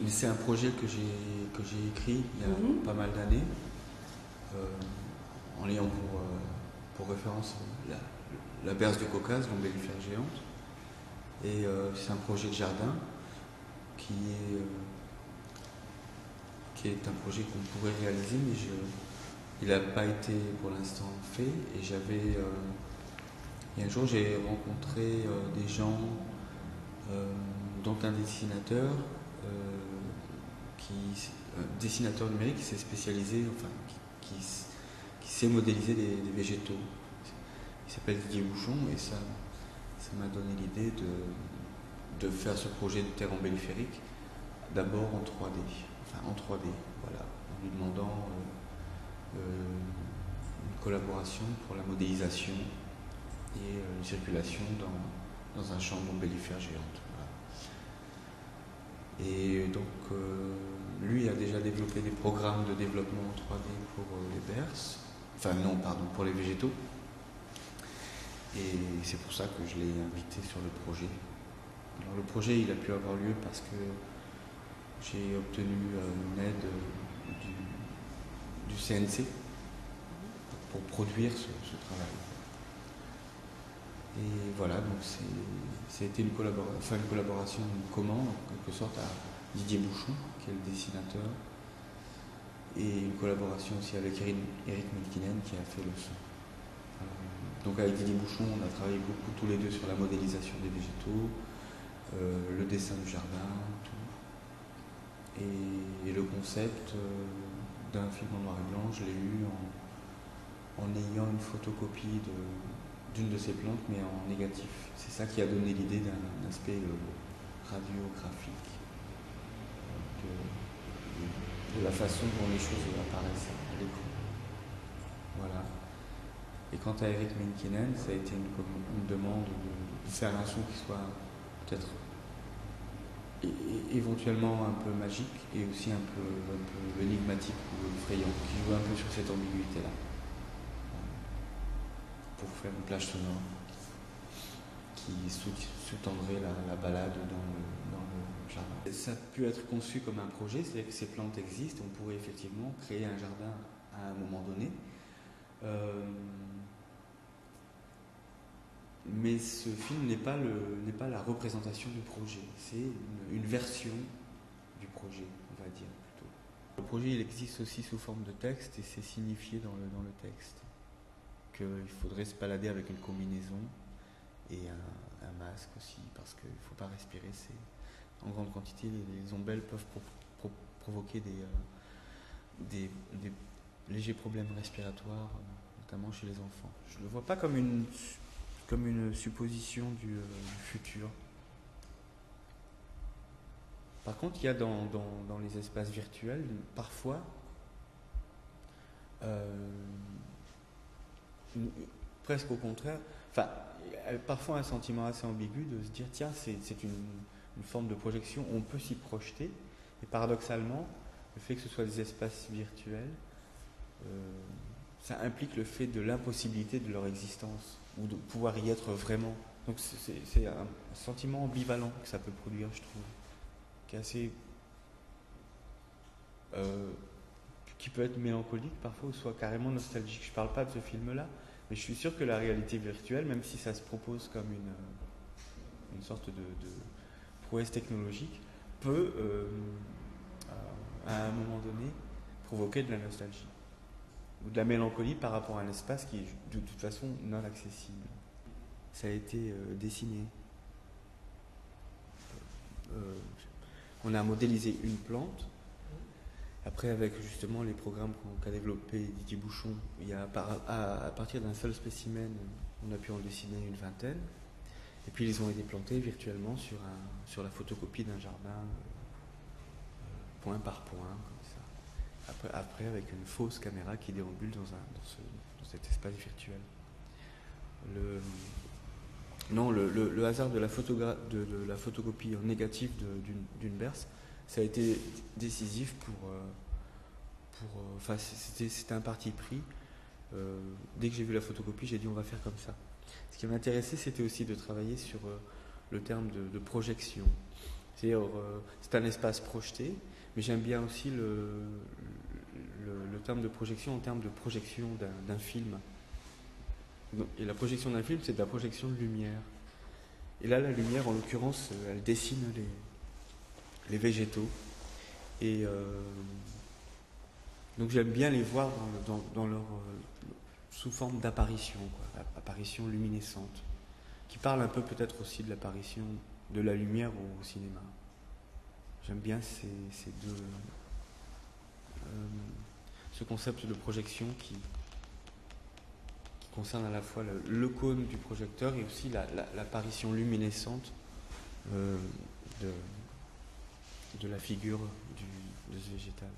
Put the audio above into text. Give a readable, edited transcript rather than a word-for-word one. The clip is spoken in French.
mais c'est un projet que j'ai écrit il y a pas mal d'années, en ayant pour référence la berce du Caucase, l'ombellifère géante. Et c'est un projet de jardin qui est un projet qu'on pourrait réaliser, mais il n'a pas été pour l'instant fait. Et et un jour, j'ai rencontré des gens, dont un dessinateur, dessinateur numérique qui s'est spécialisé, enfin, qui sait modéliser des végétaux. Il s'appelle Didier Bouchon, et ça m'a donné l'idée de faire ce projet de terre embelliférique, d'abord en 3D, voilà, en lui demandant une collaboration pour la modélisation et une circulation dans un champ d'ombellifère géante. Voilà. Et donc, lui a déjà développé des programmes de développement en 3D pour les berces, pour les végétaux. Et c'est pour ça que je l'ai invité sur le projet. Alors, le projet, il a pu avoir lieu parce que j'ai obtenu une aide du CNC pour produire ce travail. Et voilà, donc c'était une collaboration, une commande en quelque sorte à Didier Bouchon, qui est le dessinateur, et une collaboration aussi avec Eric Melkinen qui a fait le son. Donc avec Didier Bouchon, on a travaillé beaucoup tous les deux sur la modélisation des végétaux, le dessin du jardin, tout. Et le concept d'un film en noir et blanc, je l'ai eu en ayant une photocopie d'une de ces plantes, mais en négatif. C'est ça qui a donné l'idée d'un aspect radiographique de la façon dont les choses apparaissent à l'écran. Voilà. Et quant à Eric Menkinen, ça a été une demande de faire un son qui soit peut-être éventuellement un peu magique et aussi un peu énigmatique ou effrayant, qui joue un peu sur cette ambiguïté-là, pour faire une plage sonore qui sous-tendrait la balade dans le jardin. Ça a pu être conçu comme un projet, c'est-à-dire que ces plantes existent, on pourrait effectivement créer un jardin à un moment donné. Mais ce film n'est pas la représentation du projet, c'est une version du projet, on va dire plutôt. Le projet, il existe aussi sous forme de texte et c'est signifié dans le texte qu'il faudrait se balader avec une combinaison et un masque aussi, parce qu'il ne faut pas respirer. En grande quantité, les ombelles peuvent provoquer des légers problèmes respiratoires, notamment chez les enfants. Je ne le vois pas comme une supposition du futur. Par contre, il y a dans les espaces virtuels, parfois, presque au contraire, parfois un sentiment assez ambigu de se dire, tiens, c'est une forme de projection, on peut s'y projeter, et paradoxalement, le fait que ce soit des espaces virtuels, ça implique le fait de l'impossibilité de leur existence, ou de pouvoir y être vraiment. Donc c'est un sentiment ambivalent que ça peut produire, je trouve, qui est assez... qui peut être mélancolique parfois, ou soit carrément nostalgique. Je ne parle pas de ce film-là, mais je suis sûr que la réalité virtuelle, même si ça se propose comme une sorte de prouesse technologique, peut, à un moment donné, provoquer de la nostalgie ou de la mélancolie par rapport à un espace qui est de toute façon non accessible. Ça a été dessiné. On a modélisé une plante. Après, avec justement les programmes qu'a développé Didier Bouchon, à partir d'un seul spécimen, on a pu en dessiner une vingtaine. Et puis ils ont été plantés virtuellement sur la photocopie d'un jardin, point par point, comme ça. Après, avec une fausse caméra qui déambule dans cet espace virtuel. Le hasard de la photocopie en négatif d'une berce, ça a été décisif c'était un parti pris. Dès que j'ai vu la photocopie, j'ai dit on va faire comme ça. Ce qui m'intéressait, c'était aussi de travailler sur le terme de projection. C'est-à-dire, c'est un espace projeté, mais j'aime bien aussi le terme de projection en termes de projection d'un film. Et la projection d'un film, c'est de la projection de lumière. Et là, la lumière, en l'occurrence, elle dessine les végétaux. Et donc j'aime bien les voir dans leur sous forme d'apparition, apparition luminescente, qui parle un peu peut-être aussi de l'apparition de la lumière au cinéma. J'aime bien ces deux, ce concept de projection qui concerne à la fois le cône du projecteur et aussi l'apparition luminescente de la figure de ce végétal.